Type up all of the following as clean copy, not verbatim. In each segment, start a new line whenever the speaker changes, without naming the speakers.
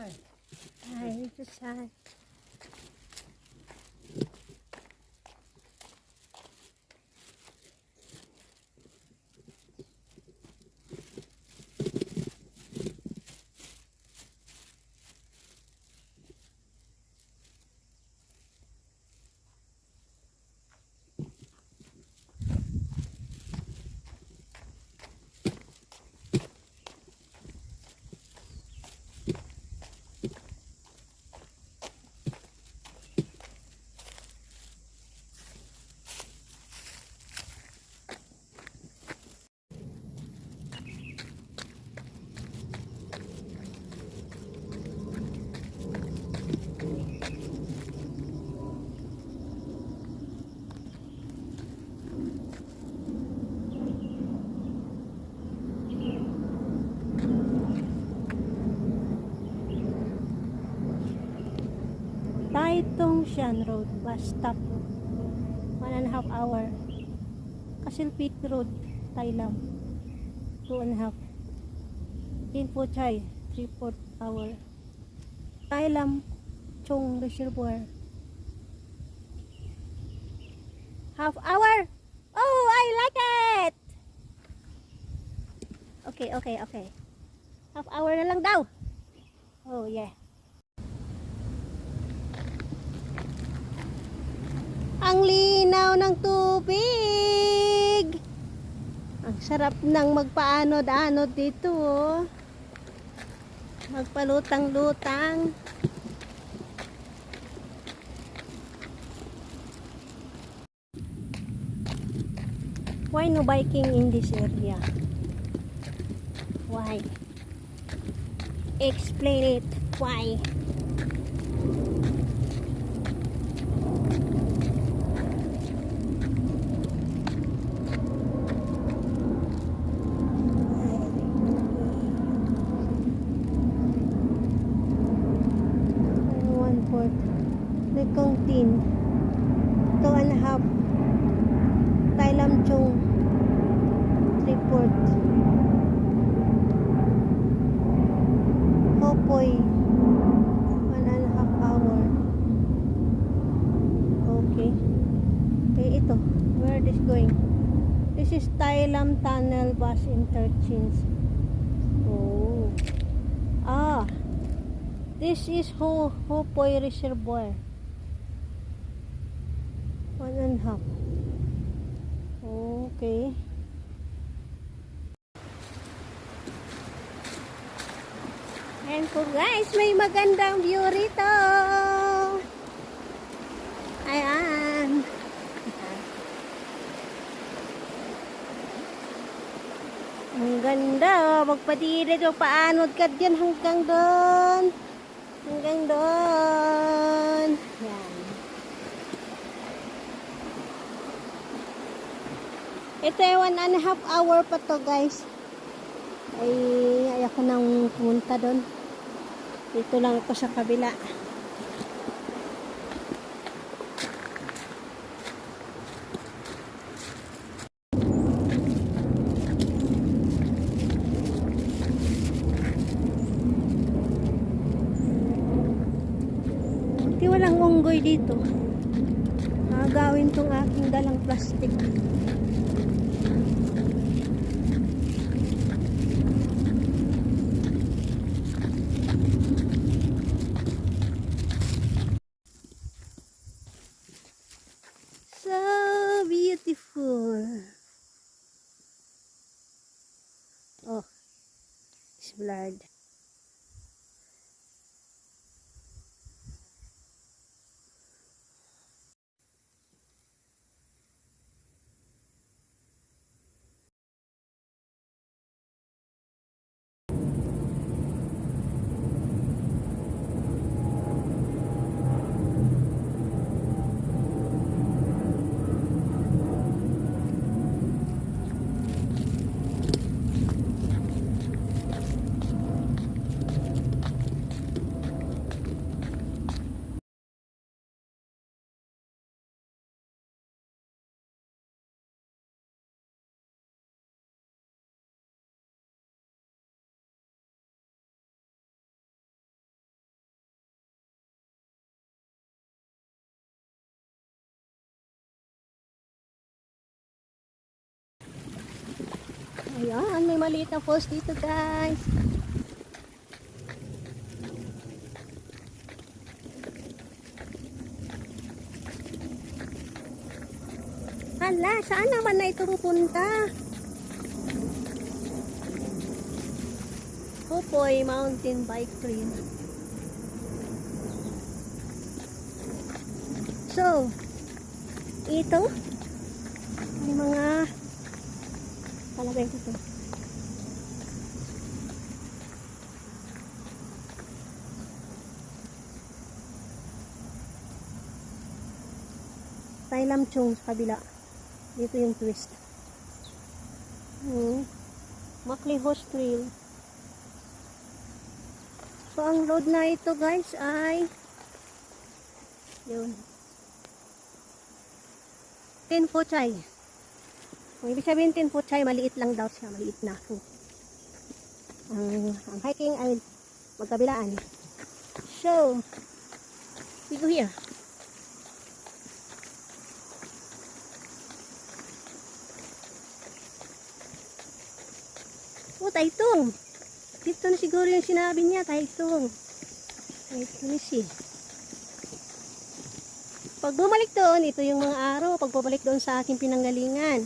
Ay, ito siya. Taitong Shan Road, bus stop. 1.5 hour. Kasilpit Road, Thailand. 2.5. Info Chai, 3/4 hour. Thailand Chong Reservoir. Half hour. Oh, I like it. Okay. Half hour na lang daw. Oh, yeah. Ang linaw ng tubig. Ang sarap ng magpaanod-anod dito, oh. Magpalutang-lutang. Why no biking in this area? Why? Explain it. Why? Lekong Tin 2.5 Thailand Chung 3/4 Hopoy 1.5 hour. Okay, ito, where this going? This is Thailand Tunnel Bus Interchange. Oh, this is Hopoy Reservoir 1.5. Okay. Ayan po guys, may magandang view rito. Ayan. Ang ganda. Magpadiri o paanod ka dyan hanggang doon. Hanggang doon. Ayan. Ito ay 1.5 hour pa to guys. Ay ayoko nang pumunta doon. Dito lang ako sa kabila. Buti walang unggoy dito. Gagawin tong aking dalang plastic. Beautiful. Oh, it's blurred. Ayan, may maliit na falls dito guys. Hala, saan naman na ito pupunta? Popoy Mountain Bike Trail. So, ito may mga palagay dito. Thailam Chong sa kabila. Dito yung twist. Makli Horse Trail. So, ang road na ito guys ay yun. Tinpuchay. Kung ibig sabihin Tinpuchay, maliit lang daw siya. Maliit na. Ang hiking ay magkabilaan. So, we go here. Oh, Taitung. Dito na siguro yung sinabi niya, Taitung. Taitung si. Pag bumalik doon, ito yung mga araw. Pag bumalik doon sa aking pinanggalingan.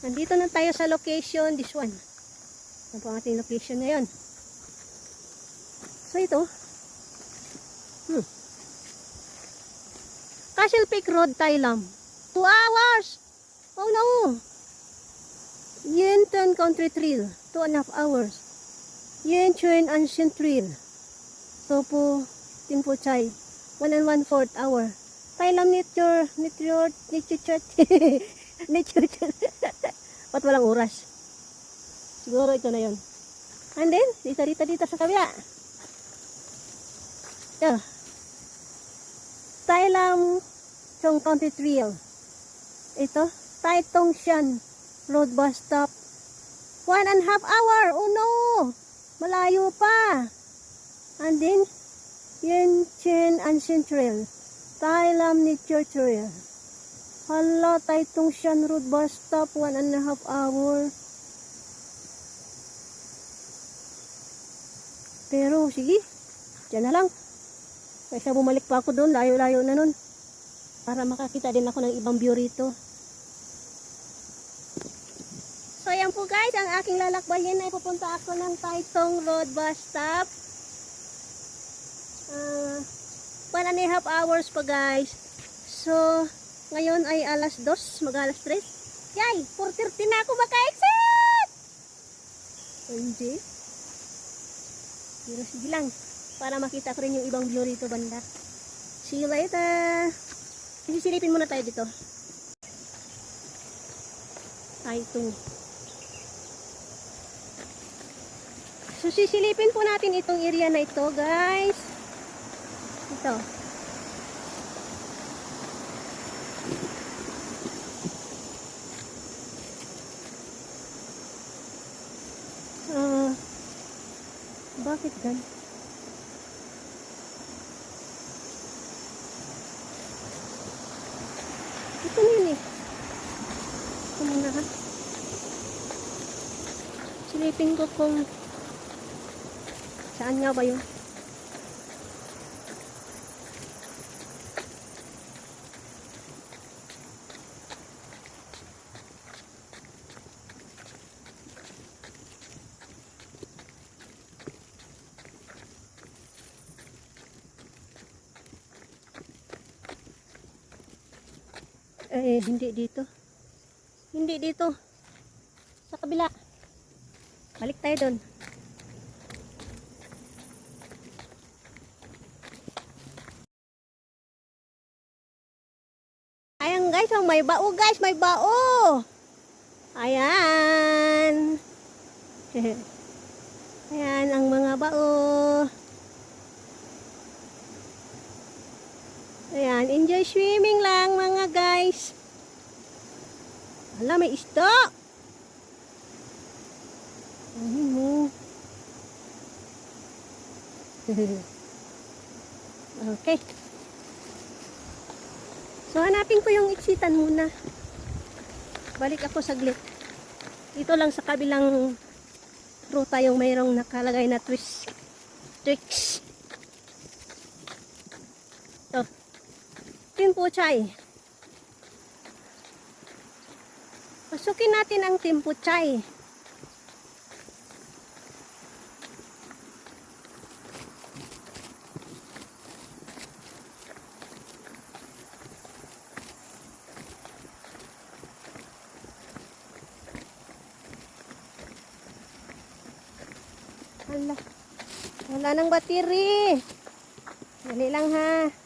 Nandito na tayo sa location, this one. Ito po ang ating location na yun. So ito. Castle Peak Road, Thailam. 2 hours. Oh no. Yenton Country Trail, 2.5 hours. Yenchuen Ancient Trail, Topo Tinpuchay, 1 1/4 hour. Thailam Nature Ba't walang oras? Siguro ito na yun. And then, dito sa kabila. Ito. Thailam Chong Country Trail. Ito, Tai Tong Sian Road bus stop. 1.5 hour. Oh no! Malayo pa. And then, Yenchen Ancient Trail. Thailam Nature Trail. Hala, Taitung Sian Road bus stop. 1.5 hour. Pero, sige. Diyan na lang. Kaysa bumalik pa ako doon. Layo-layo na nun. Para makakita din ako ng ibang view rito. So, ayan po guys, ang aking lalakbayin ay pupunta ako ng Taitung Road bus stop. 1.5 hours pa guys. So, ngayon ay alas 2, mag-alas 3. Yay! 4:30 na ako maka-exit! Hindi. Pero sige lang, para makita ko rin yung ibang view rito banda. See you later! Sisilipin muna tayo dito. Taitung. So, sisilipin po natin itong area na ito, guys. Ito. Bakit gan? Ito na yun eh. Ito muna ha. Silipin ko kung saan nga ba yun? Hindi dito. Hindi dito. Sa kabila. Balik tayo doon. Ayan guys, oh, may bao guys, may bao. Ayan. Ayan ang mga bao. Ayan, enjoy swimming lang mga guys. Hala, may isda. Ayun mo. Okay. So, hanapin ko yung iksitan muna. Balik ako saglit. Dito lang sa kabilang ruta yung mayroong nakalagay na twist. Tricks. Ito. Timpuchay. Pasukin natin ang timpuchay. Hala. Wala nang battery. Dali lang ha.